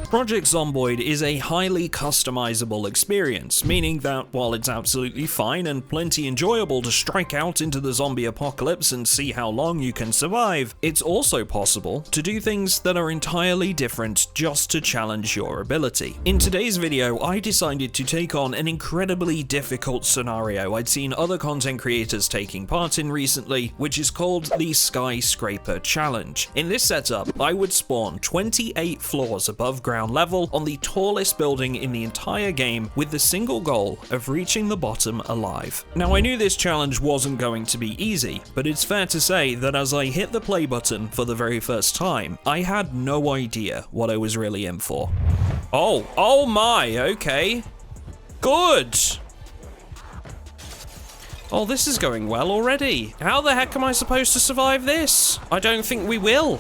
Project Zomboid is a highly customizable experience, meaning that while it's absolutely fine and plenty enjoyable to strike out into the zombie apocalypse and see how long you can survive, it's also possible to do things that are entirely different just to challenge your ability. In today's video, I decided to take on an incredibly difficult scenario I'd seen other content creators taking part in recently, which is called the Skyscraper Challenge. In this setup, I would spawn 28 floors above ground level on the tallest building in the entire game with the single goal of reaching the bottom alive. Now, I knew this challenge wasn't going to be easy, but it's fair to say that as I hit the play button for the very first time, I had no idea what I was really in for. Oh my, okay. Good. Oh, this is going well already. How the heck am I supposed to survive this? I don't think we will.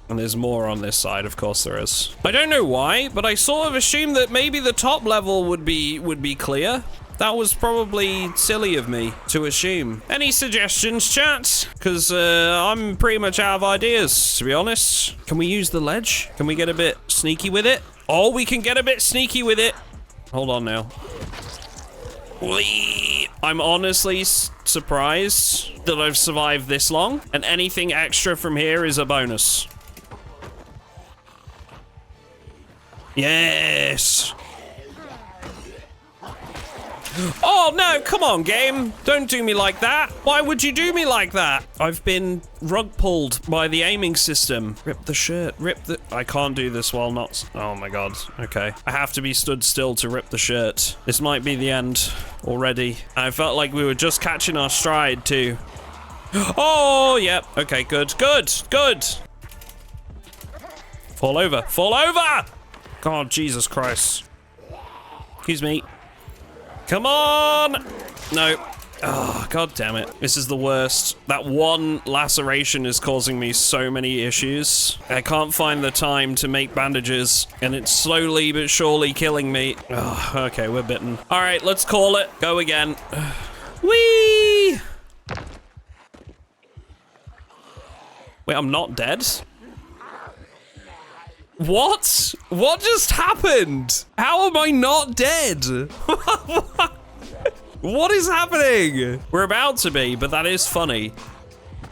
And there's more on this side, of course there is. I don't know why, but I sort of assumed that maybe the top level would be clear. That was probably silly of me to assume. Any suggestions, chat? Because I'm pretty much out of ideas, to be honest. Can we use the ledge? Can we get a bit sneaky with it? Oh, we can get a bit sneaky with it. Hold on now. Whee! I'm honestly surprised that I've survived this long, and anything extra from here is a bonus. Yes! Oh no, come on game, don't do me like that. Why would you do me like that? I've been rug pulled by the aiming system. Rip the shirt, I can't do this while not, oh my god, okay. I have to be stood still to rip the shirt. This might be the end already. I felt like we were just catching our stride too. Oh, yep, okay, good. Fall over! God, Jesus Christ. Excuse me. Come on! No. Oh, god damn it. This is the worst. That one laceration is causing me so many issues. I can't find the time to make bandages, and it's slowly but surely killing me. Oh, okay, we're bitten. All right, let's call it. Go again. Whee! Wait, I'm not dead? What? What just happened? How am I not dead? What is happening? We're about to be, but that is funny.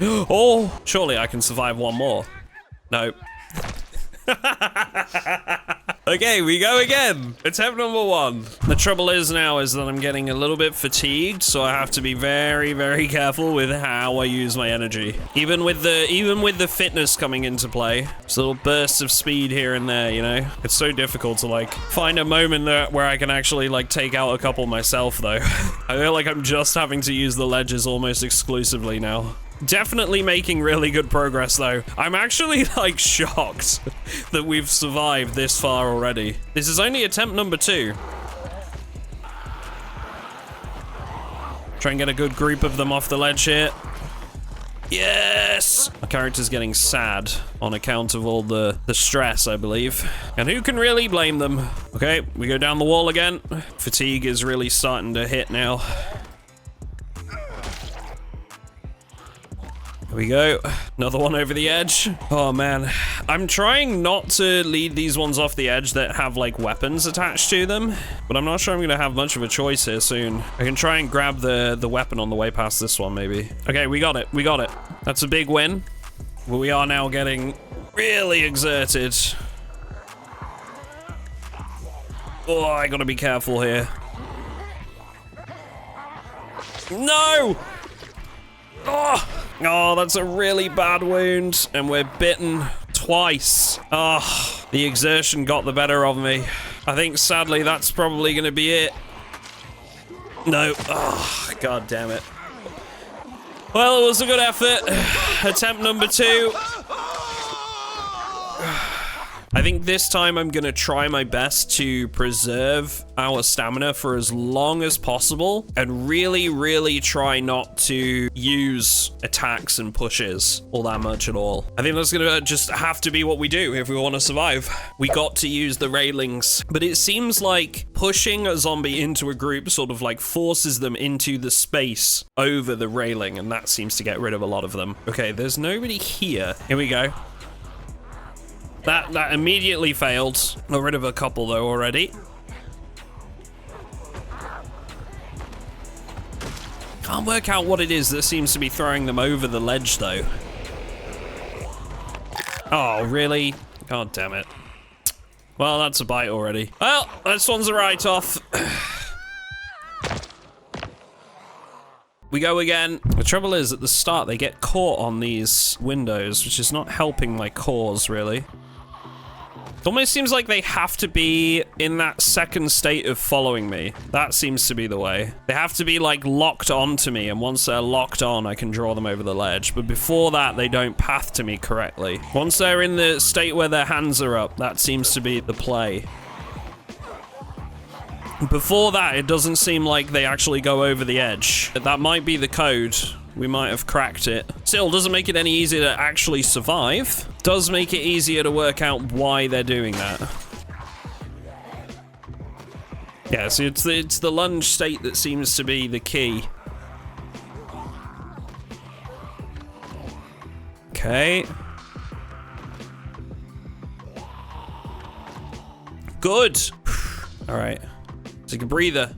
Oh, surely I can survive one more. No. Okay, we go again. Attempt number 1. The trouble is now is that I'm getting a little bit fatigued, so I have to be very, very careful with how I use my energy. Even with the fitness coming into play, just little bursts of speed here and there, you know? It's so difficult to like find a moment where I can actually like take out a couple myself though. I feel like I'm just having to use the ledges almost exclusively now. Definitely making really good progress though. I'm actually like shocked that we've survived this far already. This is only attempt number 2. Try and get a good group of them off the ledge here. Yes! My character's getting sad on account of all the stress, I believe. And who can really blame them? Okay, we go down the wall again. Fatigue is really starting to hit now. Here we go. Another one over the edge. Oh man. I'm trying not to lead these ones off the edge that have like weapons attached to them, but I'm not sure I'm gonna have much of a choice here soon. I can try and grab the weapon on the way past this one maybe. Okay, we got it. That's a big win. But we are now getting really exerted. Oh, I gotta be careful here. No! Oh, that's a really bad wound, and we're bitten twice. Oh, the exertion got the better of me. I think, sadly, that's probably going to be it. No. Oh, god damn it. Well, it was a good effort. Attempt number 2. I think this time I'm gonna try my best to preserve our stamina for as long as possible and really try not to use attacks and pushes all that much at all. I think that's gonna just have to be what we do if we want to survive. We got to use the railings, but it seems like pushing a zombie into a group sort of like forces them into the space over the railing, and that seems to get rid of a lot of them. Okay, there's nobody here. Here we go. That immediately failed. Got rid of a couple though already. Can't work out what it is that seems to be throwing them over the ledge though. Oh, really? God damn it. Well, that's a bite already. Well, this one's a write-off. We go again. The trouble is, at the start, they get caught on these windows, which is not helping my cause, really. It almost seems like they have to be in that second state of following me. That seems to be the way. They have to be, like, locked onto me, and once they're locked on, I can draw them over the ledge. But before that, they don't path to me correctly. Once they're in the state where their hands are up, that seems to be the play. Before that, it doesn't seem like they actually go over the edge. That might be the code. We might have cracked it. Still, doesn't make it any easier to actually survive. Does make it easier to work out why they're doing that. Yeah, so it's the lunge state that seems to be the key. Okay. Good. All right. Take a breather.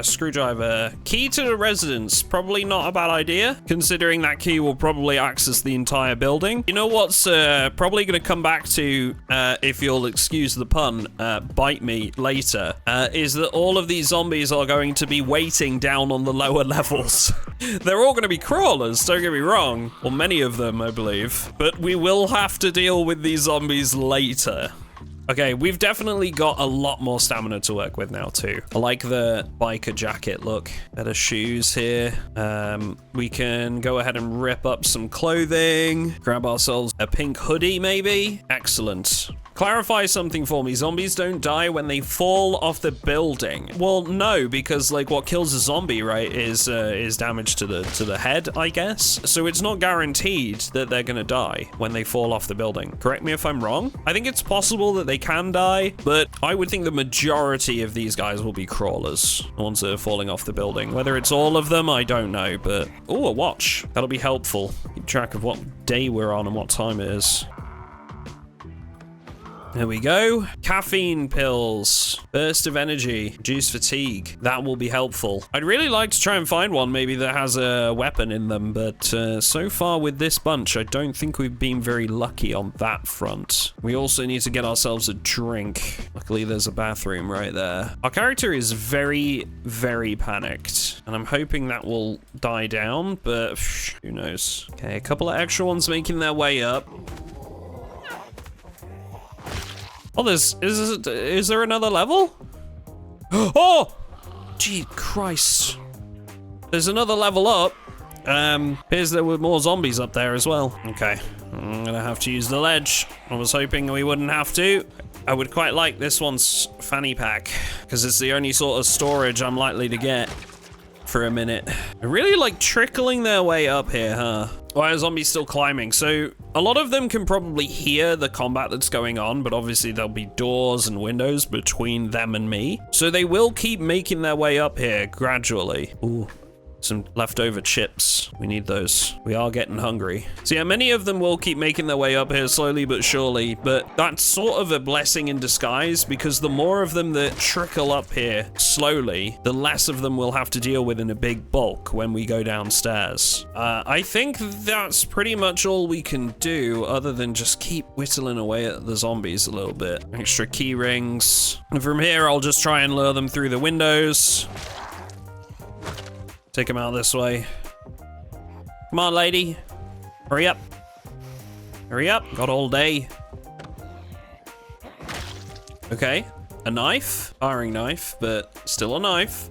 Screwdriver. Key to the residence. Probably not a bad idea, considering that key will probably access the entire building. You know what's probably going to come back to, if you'll excuse the pun, bite me later, is that all of these zombies are going to be waiting down on the lower levels. They're all going to be crawlers, don't get me wrong. Or many of them, I believe. But we will have to deal with these zombies later. Okay, we've definitely got a lot more stamina to work with now too. I like the biker jacket look. Better shoes here. We can go ahead and rip up some clothing. Grab ourselves a pink hoodie maybe. Excellent. Clarify something for me. Zombies don't die when they fall off the building. Well, no, because like what kills a zombie, right, is damage to the head, I guess. So it's not guaranteed that they're gonna die when they fall off the building. Correct me if I'm wrong. I think it's possible that they can die, but I would think the majority of these guys will be crawlers, the ones that are falling off the building. Whether it's all of them, I don't know, but oh, a watch. That'll be helpful. Keep track of what day we're on and what time it is. There we go. Caffeine pills. Burst of energy. Reduce fatigue. That will be helpful. I'd really like to try and find one maybe that has a weapon in them, but so far with this bunch, I don't think we've been very lucky on that front. We also need to get ourselves a drink. Luckily, there's a bathroom right there. Our character is very, very panicked, and I'm hoping that will die down, but who knows. Okay, a couple of extra ones making their way up. Oh, is there another level? Oh! Gee Christ. There's another level up. Appears there were more zombies up there as well. Okay, I'm gonna have to use the ledge. I was hoping we wouldn't have to. I would quite like this one's fanny pack, because it's the only sort of storage I'm likely to get for a minute. They're really like trickling their way up here, huh? Why are zombies still climbing? So a lot of them can probably hear the combat that's going on, but obviously there'll be doors and windows between them and me. So they will keep making their way up here gradually. Ooh. Some leftover chips. We need those. We are getting hungry. So yeah, many of them will keep making their way up here slowly but surely, but that's sort of a blessing in disguise, because the more of them that trickle up here slowly, the less of them we'll have to deal with in a big bulk when we go downstairs. I think that's pretty much all we can do, other than just keep whittling away at the zombies a little bit. Extra key rings. And from here, I'll just try and lure them through the windows. Take him out this way. Come on, lady. Hurry up. Hurry up. Got all day. Okay. A knife. Firing knife, but still a knife.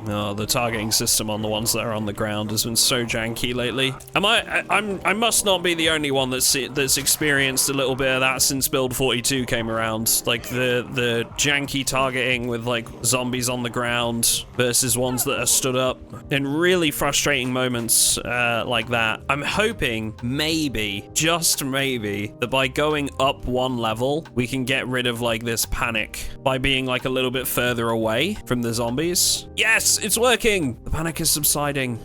Oh, the targeting system on the ones that are on the ground has been so janky lately. I must not be the only one that's experienced a little bit of that since build 42 came around. Like the janky targeting with like zombies on the ground versus ones that are stood up in really frustrating moments like that. I'm hoping maybe, just maybe, that by going up one level, we can get rid of like this panic by being like a little bit further away from the zombies. Yes, it's working. The panic is subsiding.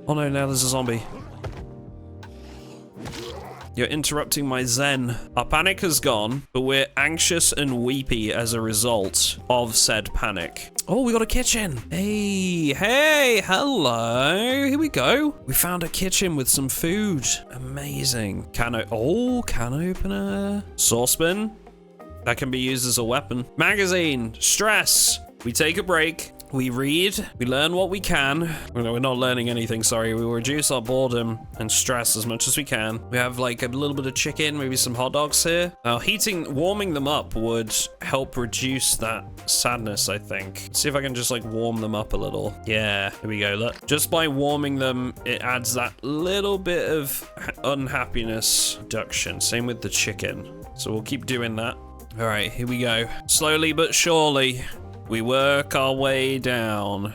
Oh no, now there's a zombie. You're interrupting my zen. Our panic has gone, but we're anxious and weepy as a result of said panic. Oh, we got a kitchen. Hey, hello. Here we go. We found a kitchen with some food. Amazing. Can opener. Saucepan. That can be used as a weapon. Magazine. Stress. We take a break. We read, we learn what we can. We're not learning anything, sorry. We reduce our boredom and stress as much as we can. We have like a little bit of chicken, maybe some hot dogs here. Now, warming them up would help reduce that sadness, I think. Let's see if I can just like warm them up a little. Yeah, here we go, look. Just by warming them, it adds that little bit of unhappiness reduction. Same with the chicken. So we'll keep doing that. All right, here we go. Slowly but surely, we work our way down.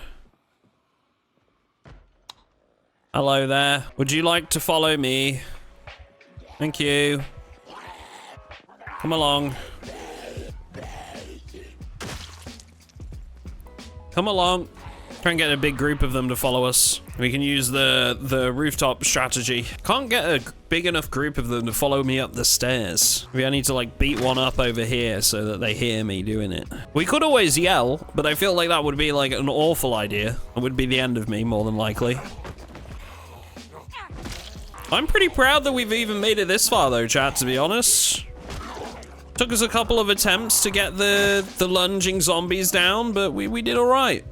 Hello there. Would you like to follow me? Thank you. Come along. Come along. Try and get a big group of them to follow us. We can use the rooftop strategy. Can't get a big enough group of them to follow me up the stairs. Maybe I need to like beat one up over here so that they hear me doing it. We could always yell, but I feel like that would be like an awful idea. It would be the end of me, more than likely. I'm pretty proud that we've even made it this far though, chat, to be honest. Took us a couple of attempts to get the lunging zombies down, but we did all right.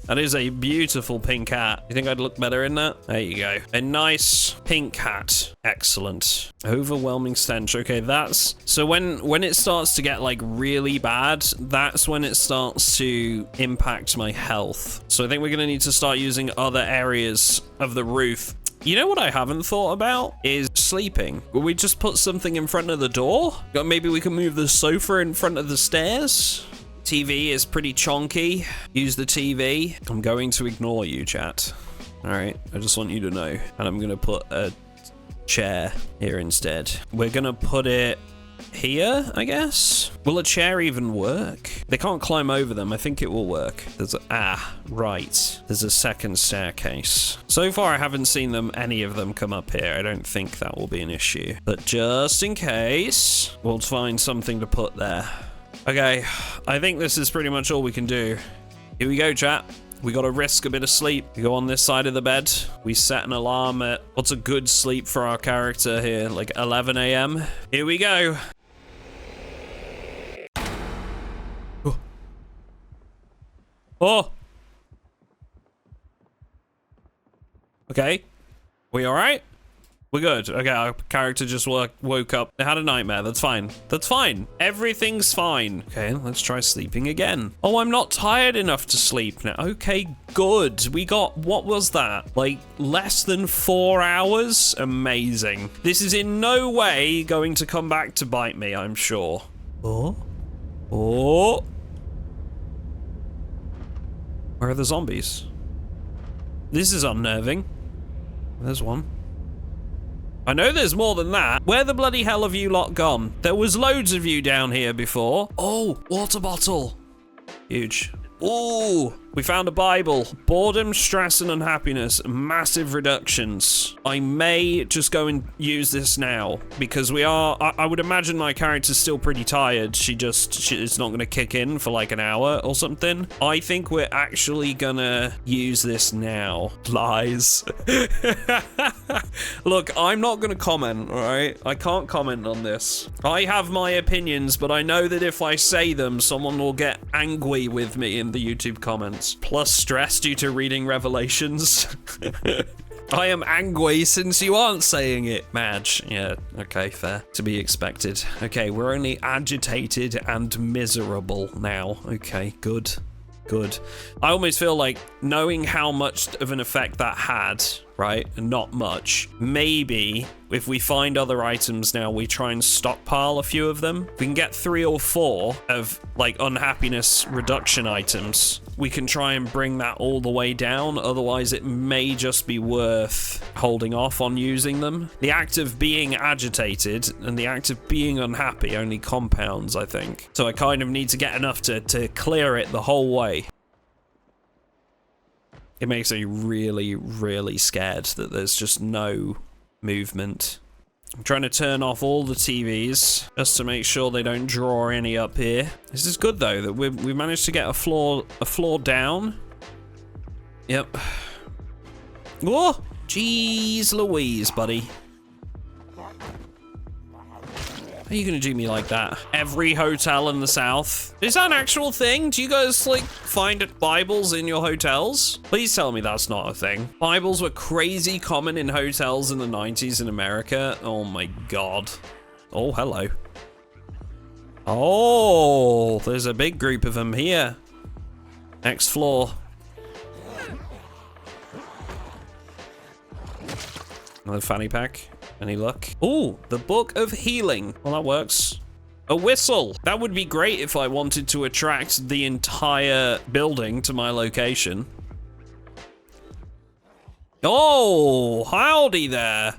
That is a beautiful pink hat. You think I'd look better in that? There you go. A nice pink hat. Excellent. Overwhelming stench. Okay, that's... So when it starts to get like really bad, that's when it starts to impact my health. So I think we're gonna need to start using other areas of the roof. You know what I haven't thought about is sleeping. Will we just put something in front of the door? Maybe we can move the sofa in front of the stairs? TV is pretty chonky. Use the TV. I'm going to ignore you, chat. All right, I just want you to know. And I'm gonna put a chair here instead. We're gonna put it here, I guess. Will a chair even work? They can't climb over them. I think it will work. Right. There's a second staircase. So far, I haven't seen any of them come up here. I don't think that will be an issue. But just in case, we'll find something to put there. Okay, I think this is pretty much all we can do. Here we go, chat. We gotta risk a bit of sleep. We go on this side of the bed. We set an alarm at, what's a good sleep for our character here? Like 11 a.m. Here we go. Oh. Okay. We all right? We're good. Okay, our character just woke up. They had a nightmare. That's fine. That's fine. Everything's fine. Okay, let's try sleeping again. Oh, I'm not tired enough to sleep now. Okay, good. We got, what was that? Like, less than 4 hours? Amazing. This is in no way going to come back to bite me, I'm sure. Oh. Oh. Where are the zombies? This is unnerving. There's one. I know there's more than that. Where the bloody hell have you lot gone? There was loads of you down here before. Oh, water bottle. Huge. Ooh, we found a Bible. Boredom, stress, and unhappiness. Massive reductions. I may just go and use this now because I would imagine my character's still pretty tired. It's not gonna kick in for like an hour or something. I think we're actually gonna use this now. Lies. Look, I'm not gonna comment, all right? I can't comment on this. I have my opinions, but I know that if I say them, someone will get angry with me in the YouTube comments. Plus stress due to reading Revelations. I am angry since you aren't saying it, Madge. Yeah, okay, fair. To be expected. Okay, we're only agitated and miserable now. Okay, good. Good. I almost feel like knowing how much of an effect that had, right? Not much. Maybe if we find other items now, we try and stockpile a few of them. If we can get 3 or 4 of like unhappiness reduction items, we can try and bring that all the way down. Otherwise, it may just be worth holding off on using them. The act of being agitated and the act of being unhappy only compounds, I think. So I kind of need to get enough to clear it the whole way. It makes me really, really scared that there's just no movement. I'm trying to turn off all the TVs just to make sure they don't draw any up here. This is good though, that we managed to get a floor down. Yep. Whoa! Jeez Louise, buddy. How are you gonna do me like that? Every hotel in the South. Is that an actual thing? Do you guys like find Bibles in your hotels? Please tell me that's not a thing. Bibles were crazy common in hotels in the 90s in America. Oh my God. Oh, hello. Oh, there's a big group of them here. Next floor. Another fanny pack. Any luck? Ooh, the Book of Healing. Well, that works. A whistle. That would be great if I wanted to attract the entire building to my location. Oh, howdy there.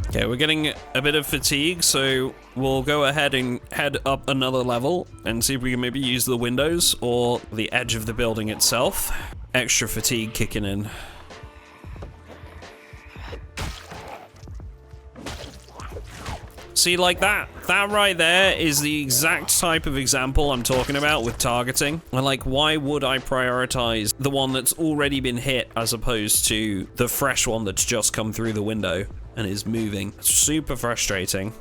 Okay, we're getting a bit of fatigue, so we'll go ahead and head up another level and see if we can maybe use the windows or the edge of the building itself. Extra fatigue kicking in. See, like that right there is the exact type of example I'm talking about with targeting. And like, why would I prioritize the one that's already been hit as opposed to the fresh one that's just come through the window and is moving? It's super frustrating.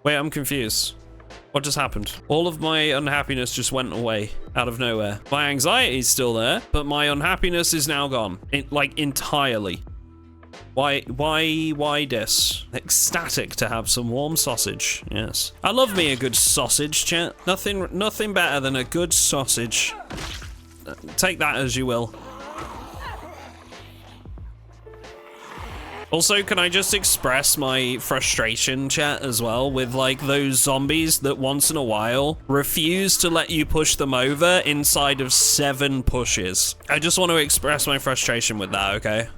Wait, I'm confused. What just happened? All of my unhappiness just went away out of nowhere. My anxiety is still there, but my unhappiness is now gone. Like, entirely. Why this? Ecstatic to have some warm sausage. Yes. I love me a good sausage, chat. Nothing better than a good sausage. Take that as you will. Also, can I just express my frustration, chat, as well, with like those zombies that once in a while refuse to let you push them over inside of 7 pushes. I just want to express my frustration with that, okay?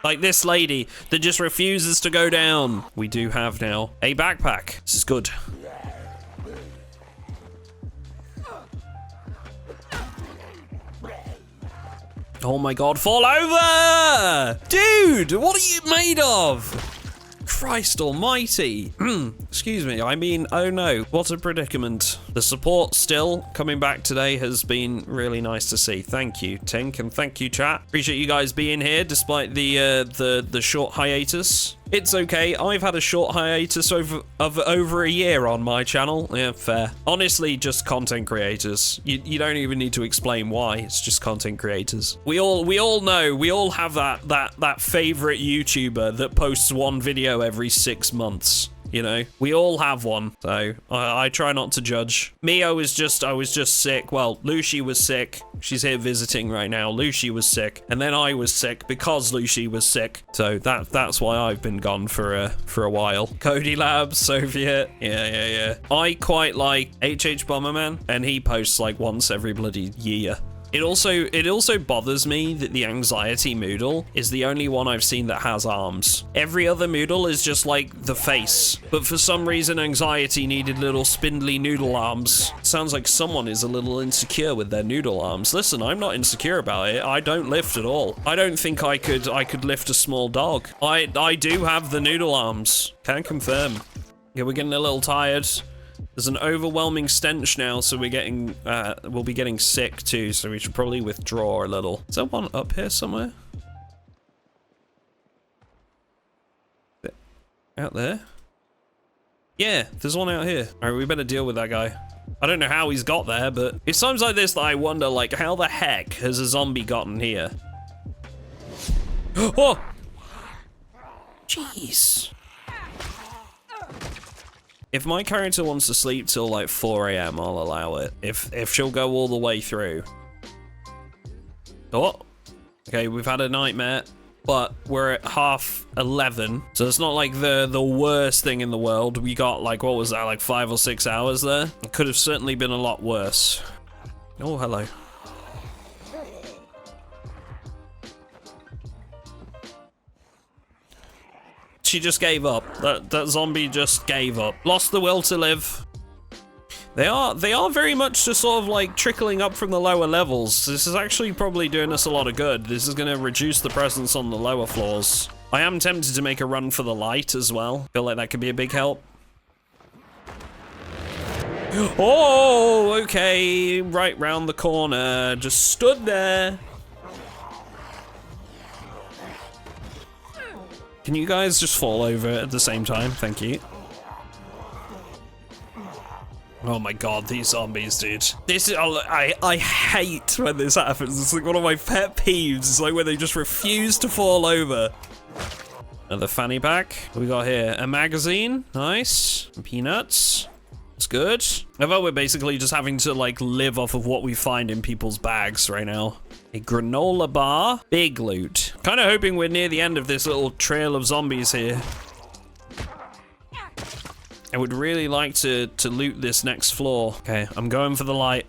Like this lady that just refuses to go down. We do have now a backpack. This is good. Oh my God, fall over! Dude, what are you made of? Christ almighty. Excuse me, I mean, oh no, what a predicament. The support still coming back today has been really nice to see. Thank you, Tink, and thank you, chat. Appreciate you guys being here despite the short hiatus. It's okay, I've had a short hiatus of over a year on my channel. Yeah, fair. Honestly, just content creators. You don't even need to explain why, it's just content creators. We all know, we all have that favorite YouTuber that posts one video every 6 months. You know, we all have one, so I try not to judge. Me, I was just sick. Well, Lucy was sick. She's here visiting right now. Lucy was sick, and then I was sick because Lucy was sick. So that's why I've been gone for a while. Cody Labs, Soviet, yeah. I quite like HH Bomberman, and he posts like once every bloody year. It also bothers me that the anxiety Moodle is the only one I've seen that has arms. Every other Moodle is just like the face, but for some reason anxiety needed little spindly noodle arms. Sounds like someone is a little insecure with their noodle arms. Listen, I'm not insecure about it. I don't lift at all. I don't think I could lift a small dog. I do have the noodle arms. Can confirm. Yeah, we're getting a little tired. There's an overwhelming stench now, so we'll be getting sick too, so we should probably withdraw a little. Is there one up here somewhere? Out there? Yeah, there's one out here. All right, we better deal with that guy. I don't know how he's got there, but it's times like this that I wonder, like, how the heck has a zombie gotten here? Oh! Jeez. If my character wants to sleep till like 4 AM, I'll allow it. If she'll go all the way through. Oh. Okay, we've had a nightmare, but we're at 11:30, so it's not like the worst thing in the world. We got like, what was that, like 5 or 6 hours there? It could have certainly been a lot worse. Oh, hello. She just gave up. That zombie just gave up. Lost the will to live. They are very much just sort of like trickling up from the lower levels. This is actually probably doing us a lot of good. This is going to reduce the presence on the lower floors. I am tempted to make a run for the light as well. Feel like that could be a big help. Oh, okay. Right round the corner. Just stood there. Can you guys just fall over at the same time? Thank you. Oh my god, these zombies, dude. This is, I hate when this happens. It's like one of my pet peeves. It's like when they just refuse to fall over. Another fanny pack. What we got here? A magazine. Nice. Some peanuts. It's good. I thought we're basically just having to like live off of what we find in people's bags right now. A granola bar. Big loot. Kind of hoping we're near the end of this little trail of zombies here. I would really like to loot this next floor. Okay, I'm going for the light.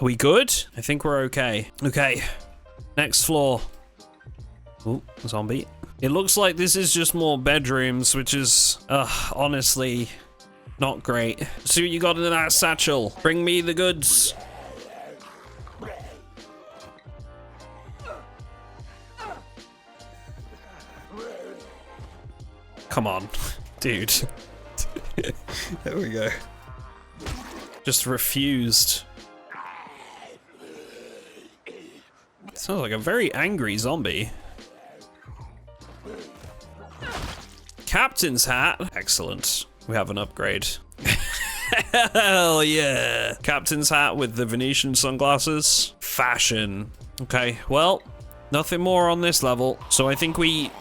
Are we good? I think we're okay. Okay, next floor. Ooh, zombie. It looks like this is just more bedrooms, which is, honestly, not great. See what you got in that satchel. Bring me the goods. Come on, dude. There we go. Just refused. Sounds like a very angry zombie. Captain's hat. Excellent. We have an upgrade. Hell yeah. Captain's hat with the Venetian sunglasses. Fashion. Okay, well, nothing more on this level. So I think we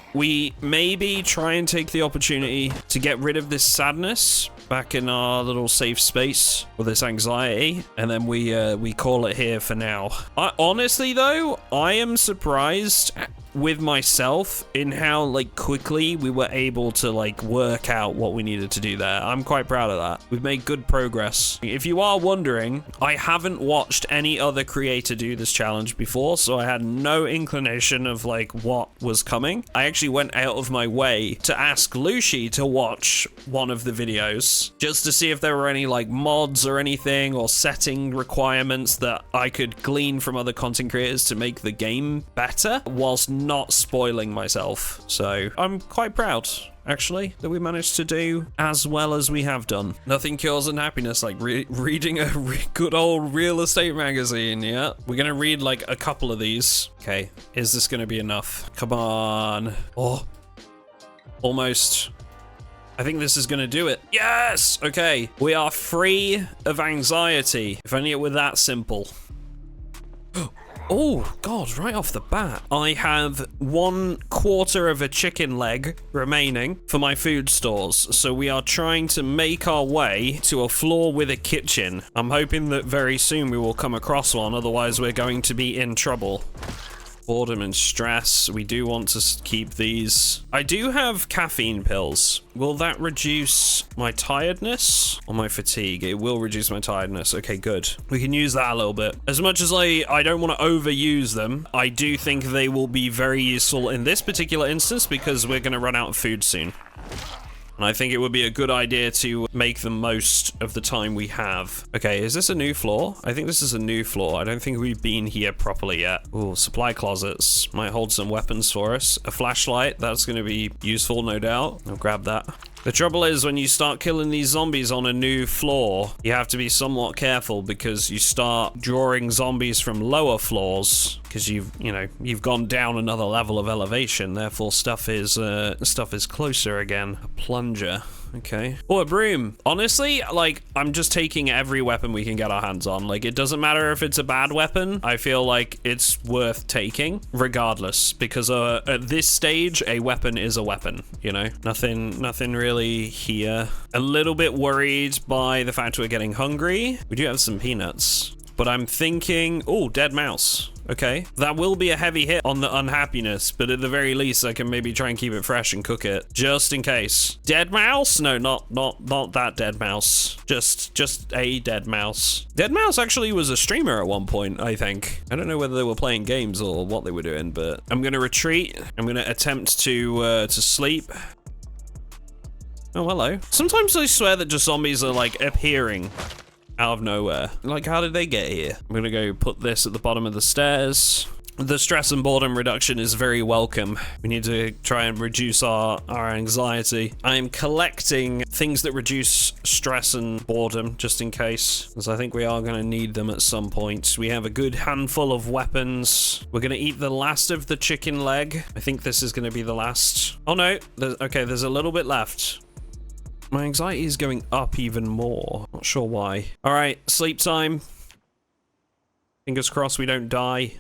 maybe try and take the opportunity to get rid of this sadness back in our little safe space, or this anxiety, and then we call it here for now. Honestly though, I am surprised with myself in how like quickly we were able to like work out what we needed to do there. I'm quite proud of that. We've made good progress. If you are wondering, I haven't watched any other creator do this challenge before, so I had no inclination of like what was coming. I actually went out of my way to ask Lucy to watch one of the videos just to see if there were any like mods or anything or setting requirements that I could glean from other content creators to make the game better whilst not spoiling myself. So I'm quite proud actually that we managed to do as well as we have done. Nothing cures unhappiness like reading a good old real estate magazine. Yeah, we're gonna read like a couple of these. Okay, is this gonna be enough? Come on. Oh, almost. I think this is gonna do it. Yes. Okay, we are free of anxiety. If only it were that simple. Oh, God, right off the bat. I have 1/4 of a chicken leg remaining for my food stores. So we are trying to make our way to a floor with a kitchen. I'm hoping that very soon we will come across one. Otherwise, we're going to be in trouble. Boredom and stress. We do want to keep these. I do have caffeine pills. Will that reduce my tiredness or my fatigue? It will reduce my tiredness. Okay, good. We can use that a little bit. As much as I don't want to overuse them, I do think they will be very useful in this particular instance because we're going to run out of food soon. And I think it would be a good idea to make the most of the time we have. Okay, is this a new floor? I think this is a new floor. I don't think we've been here properly yet. Ooh, supply closets. Might hold some weapons for us. A flashlight, that's gonna be useful, no doubt. I'll grab that. The trouble is when you start killing these zombies on a new floor, you have to be somewhat careful because you start drawing zombies from lower floors because you've gone down another level of elevation. Therefore, stuff is closer again. A plunger. Okay. Oh, a broom. Honestly, like, I'm just taking every weapon we can get our hands on. Like, it doesn't matter if it's a bad weapon. I feel like it's worth taking regardless, because at this stage, a weapon is a weapon, you know? Nothing really here. A little bit worried by the fact we're getting hungry. We do have some peanuts, but I'm thinking, oh, dead mouse. Okay, that will be a heavy hit on the unhappiness, but at the very least, I can maybe try and keep it fresh and cook it, just in case. Dead mouse? No, not that dead mouse. Just a dead mouse. Dead mouse actually was a streamer at one point, I think. I don't know whether they were playing games or what they were doing, but I'm gonna retreat. I'm gonna attempt to sleep. Oh, hello. Sometimes I swear that just zombies are like appearing out of nowhere. Like, how did they get here? I'm gonna go put this at the bottom of the stairs. The stress and boredom reduction is very welcome. We need to try and reduce our anxiety. I am collecting things that reduce stress and boredom just in case, because I think we are gonna need them at some point. We have a good handful of weapons. We're gonna eat the last of the chicken leg. I think this is gonna be the last. Oh no, okay, there's a little bit left. My anxiety is going up even more. Not sure why. All right, sleep time. Fingers crossed we don't die.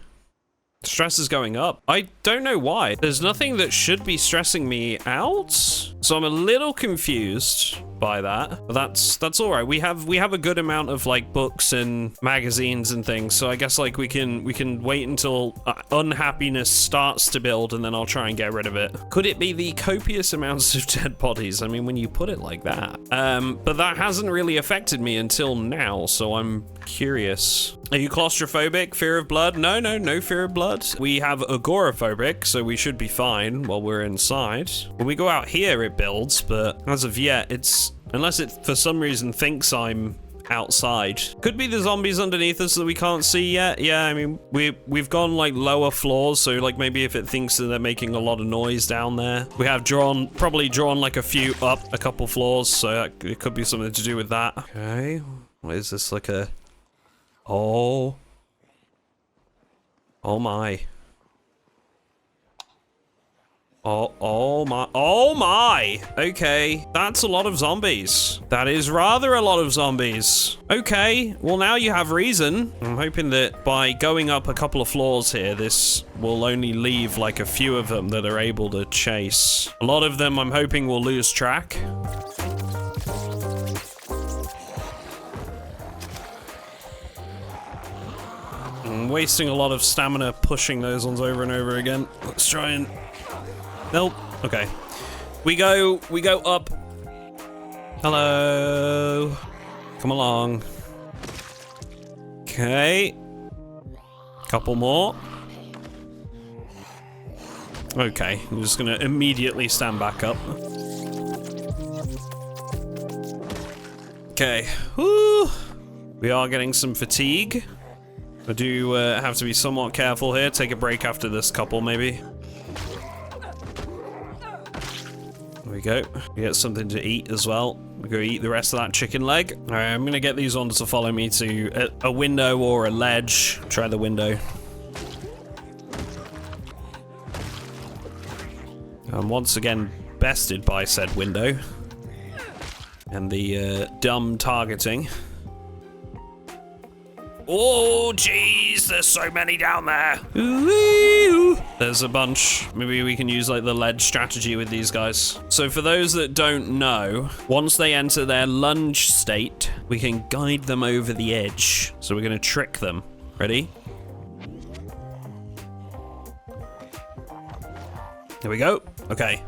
Stress is going up. I don't know why. There's nothing that should be stressing me out, so I'm a little confused by that. But that's all right. We have a good amount of like books and magazines and things, so I guess like we can wait until unhappiness starts to build, and then I'll try and get rid of it. Could it be the copious amounts of dead bodies? I mean, when you put it like that. But that hasn't really affected me until now, so I'm curious. Are you claustrophobic? Fear of blood? No fear of blood. We have agoraphobic, so we should be fine while we're inside. When we go out here, it builds, but as of yet, unless it for some reason thinks I'm outside. Could be the zombies underneath us that we can't see yet. Yeah, I mean, we've gone like lower floors, so like maybe if it thinks that they're making a lot of noise down there. We have probably drawn like a few up a couple floors, so it could be something to do with that. Okay, what is this, like a... Oh my. Oh my. Okay, that's a lot of zombies. That is rather a lot of zombies. Okay, well now you have reason. I'm hoping that by going up a couple of floors here, this will only leave like a few of them that are able to chase. A lot of them I'm hoping will lose track. I'm wasting a lot of stamina pushing those ones over and over again. Let's try and... Nope. Okay. We go up. Hello. Come along. Okay. Couple more. Okay. I'm just gonna immediately stand back up. Okay. Woo. We are getting some fatigue. I do have to be somewhat careful here. Take a break after this couple, maybe. There we go. We get something to eat as well. We go eat the rest of that chicken leg. All right, I'm gonna get these ones to follow me to a window or a ledge. Try the window. I'm once again bested by said window. And the dumb targeting. Oh, jeez, there's so many down there. Ooh, there's a bunch. Maybe we can use like the ledge strategy with these guys. So for those that don't know, once they enter their lunge state, we can guide them over the edge. So we're gonna trick them. Ready? There we go. Okay.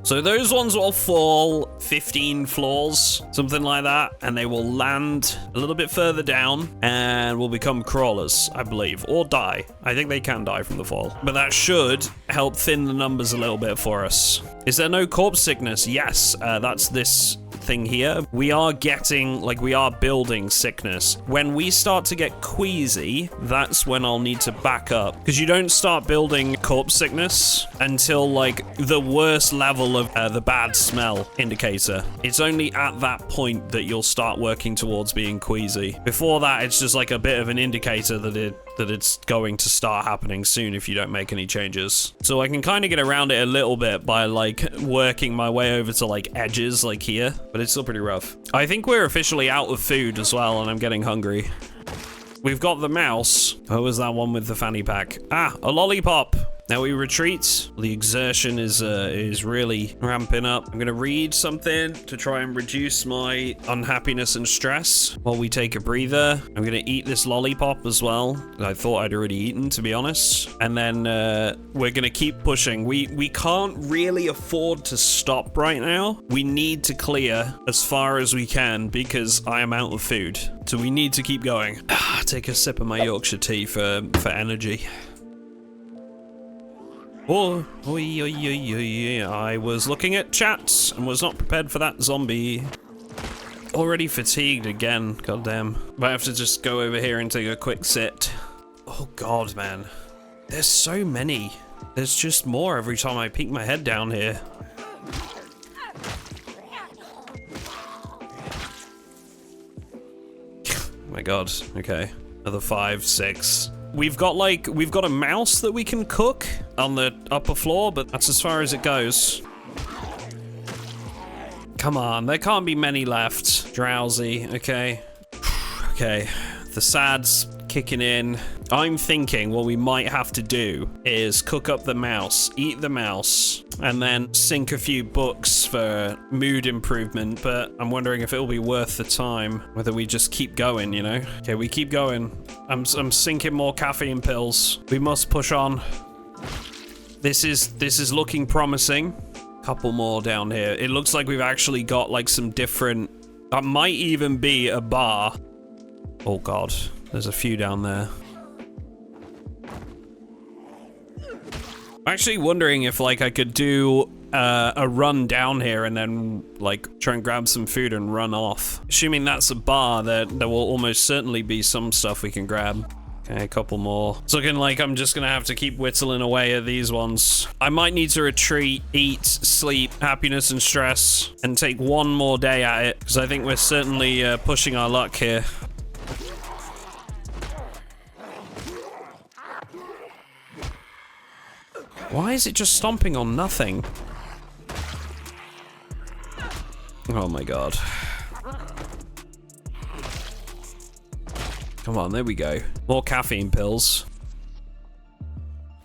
So those ones will fall 15 floors, something like that, and they will land a little bit further down and will become crawlers, I believe, or die. I think they can die from the fall, but that should help thin the numbers a little bit for us. Is there no corpse sickness? Yes, that's this thing here. We are building sickness. When we start to get queasy, that's when I'll need to back up, because you don't start building corpse sickness until like the worst level of the bad smell indicator. It's only at that point that you'll start working towards being queasy. Before that, it's just like a bit of an indicator that that it's going to start happening soon if you don't make any changes. So I can kind of get around it a little bit by like working my way over to like edges like here, but it's still pretty rough. I think we're officially out of food as well, and I'm getting hungry. We've got the mouse. What was that one with the fanny pack? Ah, a lollipop. Now we retreat. The exertion is really ramping up. I'm gonna read something to try and reduce my unhappiness and stress while we take a breather. I'm gonna eat this lollipop as well. I thought I'd already eaten, to be honest. And then we're gonna keep pushing. We can't really afford to stop right now. We need to clear as far as we can because I am out of food. So we need to keep going. Take a sip of my Yorkshire tea for energy. Oh, I was looking at chats and was not prepared for that zombie. Already fatigued again, goddamn. Might have to just go over here and take a quick sit. Oh god, man. There's so many. There's just more every time I peek my head down here. Oh my god, okay. Another 5, 6. We've got a mouse that we can cook on the upper floor, but that's as far as it goes. Come on, there can't be many left. Drowsy, okay. Okay, the sad's kicking in. I'm thinking what we might have to do is cook up the mouse, eat the mouse, and then sink a few books for mood improvement, but I'm wondering if it'll be worth the time, whether we just keep going, you know? Okay, we keep going. I'm sinking more caffeine pills. We must push on. This is looking promising. Couple more down here. It looks like we've actually got like some different, that might even be a bar. Oh god, there's a few down there. I'm actually wondering if like I could do a run down here and then like try and grab some food and run off. Assuming that's a bar, there will almost certainly be some stuff we can grab. Okay, a couple more. It's looking like I'm just gonna have to keep whittling away at these ones. I might need to retreat, eat, sleep, happiness and stress, and take one more day at it, because I think we're certainly pushing our luck here. Why is it just stomping on nothing? Oh my god. Come on, there we go. More caffeine pills.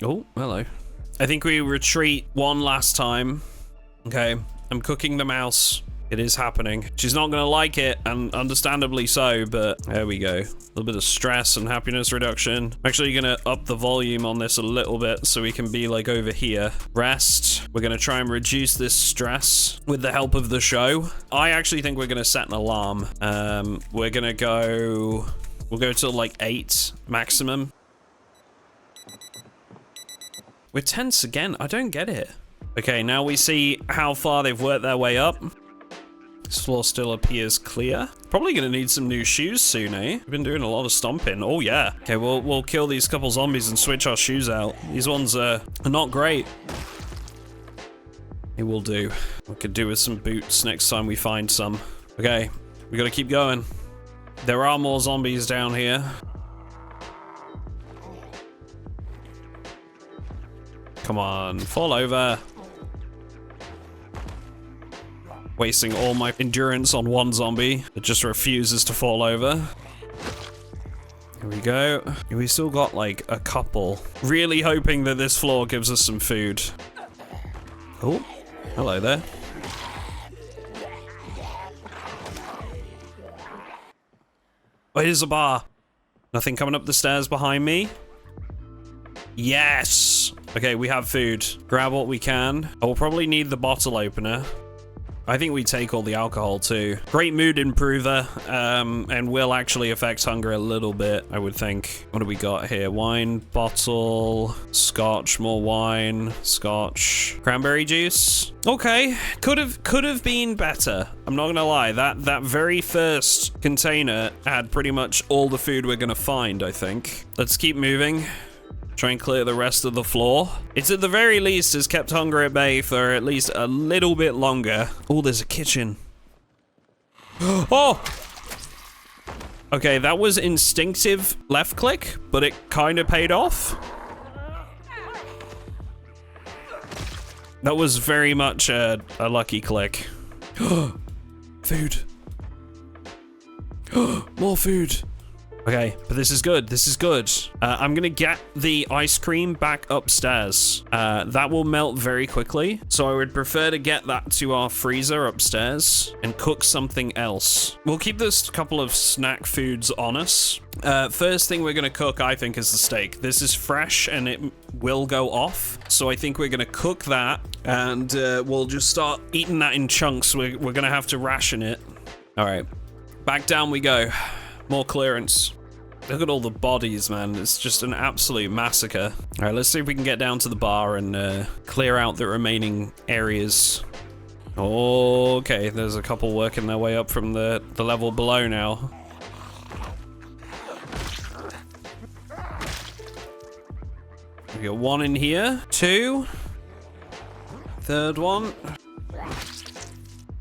Oh, hello. I think we retreat one last time. Okay, I'm cooking the mouse. It is happening. She's not gonna like it, and understandably so, but there we go. A little bit of stress and happiness reduction. I'm actually gonna up the volume on this a little bit so we can be like over here. Rest. We're gonna try and reduce this stress with the help of the show. I actually think we're gonna set an alarm. We're gonna go... We'll go till like 8 maximum. We're tense again. I don't get it. Okay, now we see how far they've worked their way up. This floor still appears clear. Probably gonna need some new shoes soon, eh? We've been doing a lot of stomping. Oh yeah. Okay, we'll kill these couple zombies and switch our shoes out. These ones are not great. It will do. We could do with some boots next time we find some. Okay, we gotta keep going. There are more zombies down here. Come on, fall over. Wasting all my endurance on one zombie that just refuses to fall over. Here we go. We still got like a couple. Really hoping that this floor gives us some food. Oh, hello there. Oh, here's a bar. Nothing coming up the stairs behind me. Yes. Okay, we have food. Grab what we can. I will probably need the bottle opener. I think we take all the alcohol too. Great mood improver, and will actually affect hunger a little bit, I would think. What do we got here? Wine bottle, scotch, more wine, scotch, cranberry juice. Okay, could have been better. I'm not gonna lie. That very first container had pretty much all the food we're gonna find, I think. Let's keep moving. Try and clear the rest of the floor. It's at the very least has kept hunger at bay for at least a little bit longer. Oh, there's a kitchen. Oh! Okay, that was instinctive left click, but it kind of paid off. That was very much a lucky click. Food. More food. Okay, but this is good. This is good. I'm gonna get the ice cream back upstairs. That will melt very quickly. So I would prefer to get that to our freezer upstairs and cook something else. We'll keep this couple of snack foods on us. First thing we're gonna cook, I think, is the steak. This is fresh and it will go off. So I think we're gonna cook that and we'll just start eating that in chunks. We're gonna have to ration it. All right, back down we go. More clearance. Look at all the bodies, man. It's just an absolute massacre. All right, let's see if we can get down to the bar and clear out the remaining areas. Okay, there's a couple working their way up from the level below now. We got one in here, two. Third one.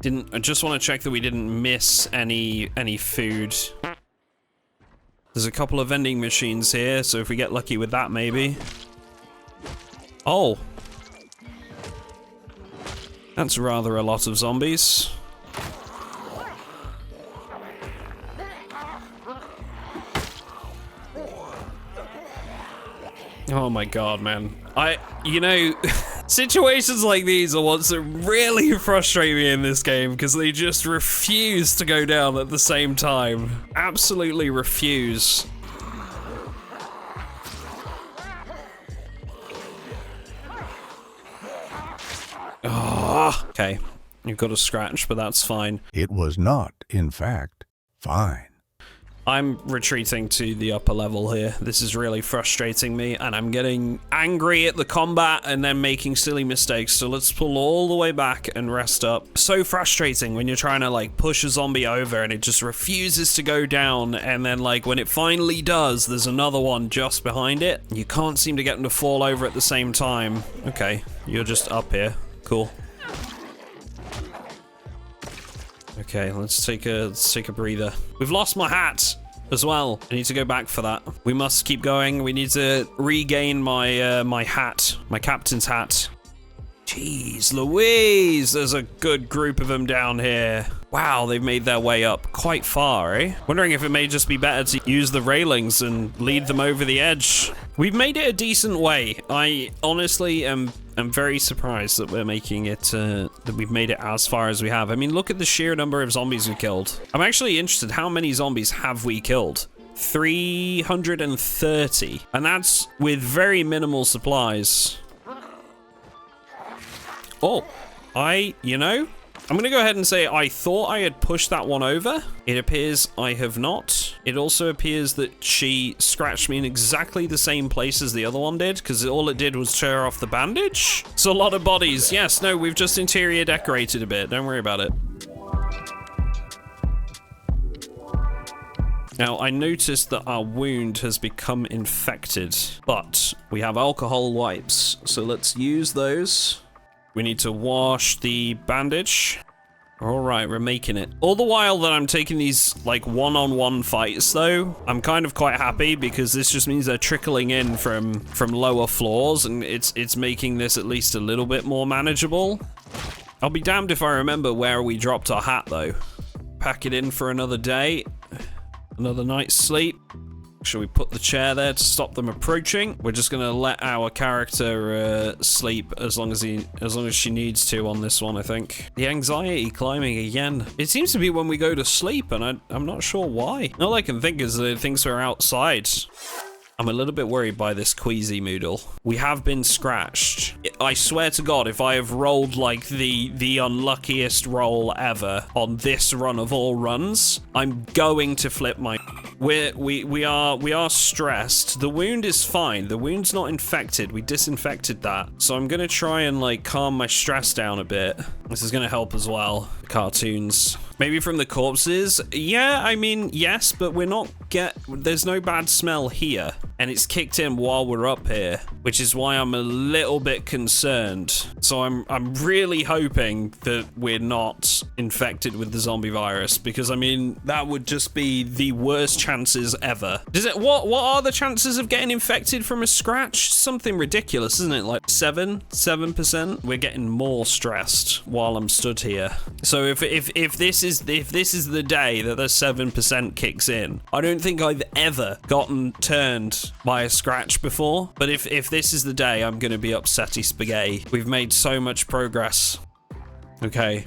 I just want to check that we didn't miss any food. There's a couple of vending machines here, so if we get lucky with that, maybe. Oh. That's rather a lot of zombies. Oh my god, man. You know, situations like these are what's that really frustrate me in this game, because they just refuse to go down at the same time. Absolutely refuse. Oh, okay. You've got a scratch, but that's fine. It was not, in fact, fine. I'm retreating to the upper level here. This is really frustrating me, and I'm getting angry at the combat and then making silly mistakes. So let's pull all the way back and rest up. So frustrating when you're trying to like push a zombie over and it just refuses to go down, and then like when it finally does, there's another one just behind it. You can't seem to get them to fall over at the same time. Okay, you're just up here. Cool. Okay, let's take a breather. We've lost my hat as well. I need to go back for that. We must keep going. We need to regain my my hat, my captain's hat. Jeez Louise, there's a good group of them down here. Wow, they've made their way up quite far, eh? Wondering if it may just be better to use the railings and lead them over the edge. We've made it a decent way. I honestly am very surprised that we're making it, that we've made it as far as we have. I mean, look at the sheer number of zombies we killed. I'm actually interested, how many zombies have we killed? 330. And that's with very minimal supplies. Oh, you know, I'm gonna go ahead and say I thought I had pushed that one over. It appears I have not. It also appears that she scratched me in exactly the same place as the other one did, because all it did was tear off the bandage. So a lot of bodies. Yes, no, we've just interior decorated a bit. Don't worry about it. Now, I noticed that our wound has become infected, but we have alcohol wipes, so let's use those. We need to wash the bandage. All right, we're making it. All the while that I'm taking these like one-on-one fights though, I'm kind of quite happy because this just means they're trickling in from lower floors, and it's making this at least a little bit more manageable. I'll be damned if I remember where we dropped our hat though. Pack it in for another day, another night's sleep. Shall we put the chair there to stop them approaching? We're just gonna let our character sleep as long as she needs to on this one, I think. The anxiety climbing again. It seems to be when we go to sleep, and I'm not sure why. All I can think is that it thinks we're outside. I'm a little bit worried by this queasy moodle. We have been scratched. I swear to God, if I have rolled like the unluckiest roll ever on this run of all runs, I'm going to flip my. We are stressed. The wound is fine. The wound's not infected. We disinfected that. So I'm gonna try and like calm my stress down a bit. This is gonna help as well. Cartoons. Maybe from the corpses? Yeah, I mean, yes, but we're not there's no bad smell here. and it's kicked in while we're up here, which is why I'm a little bit concerned. So I'm really hoping that we're not infected with the zombie virus, because I mean, that would just be the worst chances ever. What are the chances of getting infected from a scratch? Something ridiculous, isn't it? Like 7%? We're getting more stressed while I'm stood here. So if this is the day that the 7% kicks in, I don't think I've ever gotten turned by a scratch before, but if this is the day, I'm gonna be upsetty spaghetti. We've made so much progress. Okay.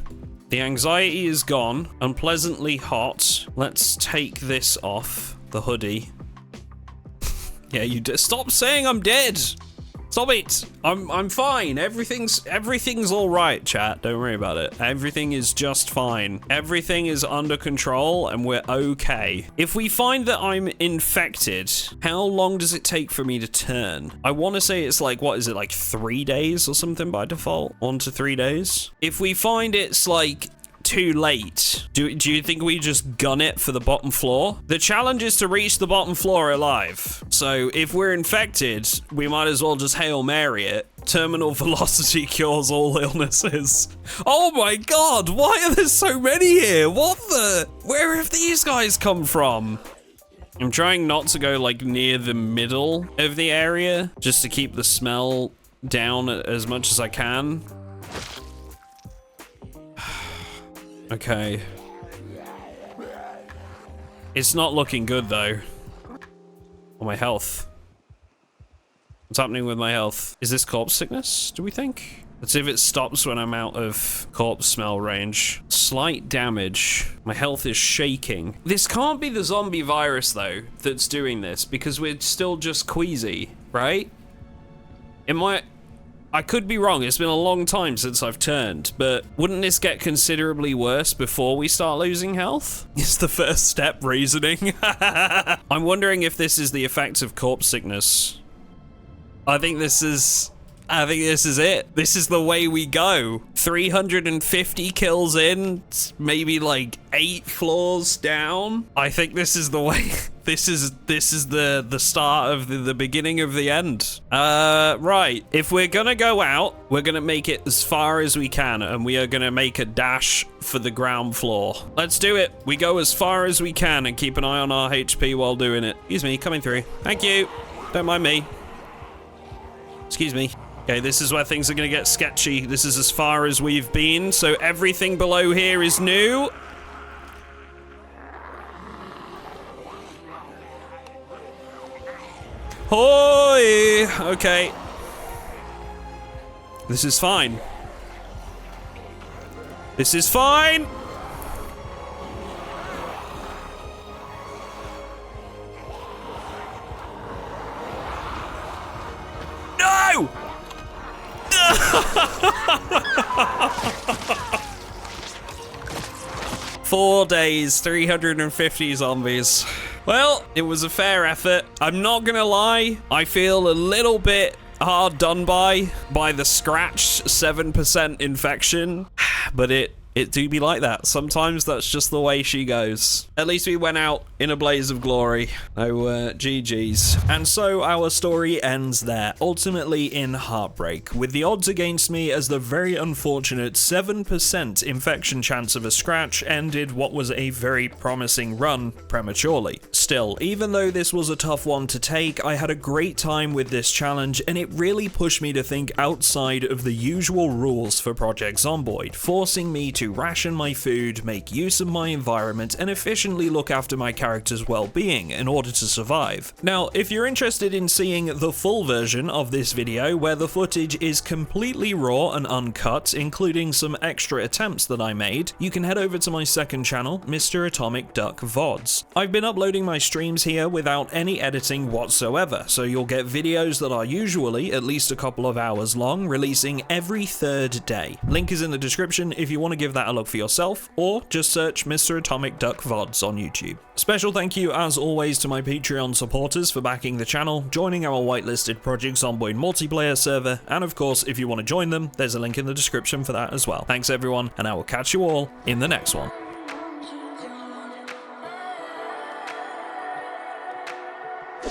The anxiety is gone. Unpleasantly hot. Let's take this off. The hoodie. Yeah, stop saying I'm dead. Stop it. I'm fine. Everything's all right, chat. Don't worry about it. Everything is just fine. Everything is under control and we're okay. If we find that I'm infected, how long does it take for me to turn? I want to say it's like, what is it, like 3 days or something by default? 1 to 3 days. If we find it's like too late, do you think we just gun it for the bottom floor? The challenge is to reach the bottom floor alive. So if we're infected, we might as well just Hail Mary it. Terminal velocity cures all illnesses. Oh my god, why are there so many here? Where have these guys come from? I'm trying not to go like near the middle of the area, just to keep the smell down as much as I can. Okay. It's not looking good though. Oh, my health. What's happening with my health? Is this corpse sickness, do we think? Let's see if it stops when I'm out of corpse smell range. Slight damage. My health is shaking. This can't be the zombie virus though that's doing this, because we're still just queasy, right? I could be wrong, it's been a long time since I've turned, but wouldn't this get considerably worse before we start losing health? It's the first step reasoning. I'm wondering if this is the effect of corpse sickness. I think this is it. This is the way we go. 350 kills in, maybe like 8 floors down. I think this is the way. This is the start of the beginning of the end. Right. If we're gonna go out, we're gonna make it as far as we can, and we are gonna make a dash for the ground floor. Let's do it. We go as far as we can and keep an eye on our HP while doing it. Excuse me, coming through. Thank you. Don't mind me. Excuse me. Okay, this is where things are gonna get sketchy. This is as far as we've been, so everything below here is new. Hoi! Okay. This is fine. This is fine! No! 4 days, 350 zombies. Well, it was a fair effort. I'm not gonna lie, I feel a little bit hard done by the scratch 7% infection, but it do be like that. Sometimes that's just the way she goes. At least we went out in a blaze of glory. Oh, GG's. And so our story ends there, ultimately in heartbreak, with the odds against me as the very unfortunate 7% infection chance of a scratch ended what was a very promising run prematurely. Still, even though this was a tough one to take, I had a great time with this challenge, and it really pushed me to think outside of the usual rules for Project Zomboid, forcing me to ration my food, make use of my environment, and efficiently look after my character's well-being in order to survive. Now, if you're interested in seeing the full version of this video, where the footage is completely raw and uncut, including some extra attempts that I made, you can head over to my second channel, MrAtomicDuck VODs. I've been uploading my streams here without any editing whatsoever, so you'll get videos that are usually at least a couple of hours long, releasing every 3rd day. Link is in the description if you want to give that a look for yourself, or just search MrAtomicDuck VODs on YouTube. Special thank you as always to my Patreon supporters for backing the channel, joining our whitelisted Project Zomboid multiplayer server, and of course if you want to join them, there's a link in the description for that as well. Thanks everyone, and I will catch you all in the next one. You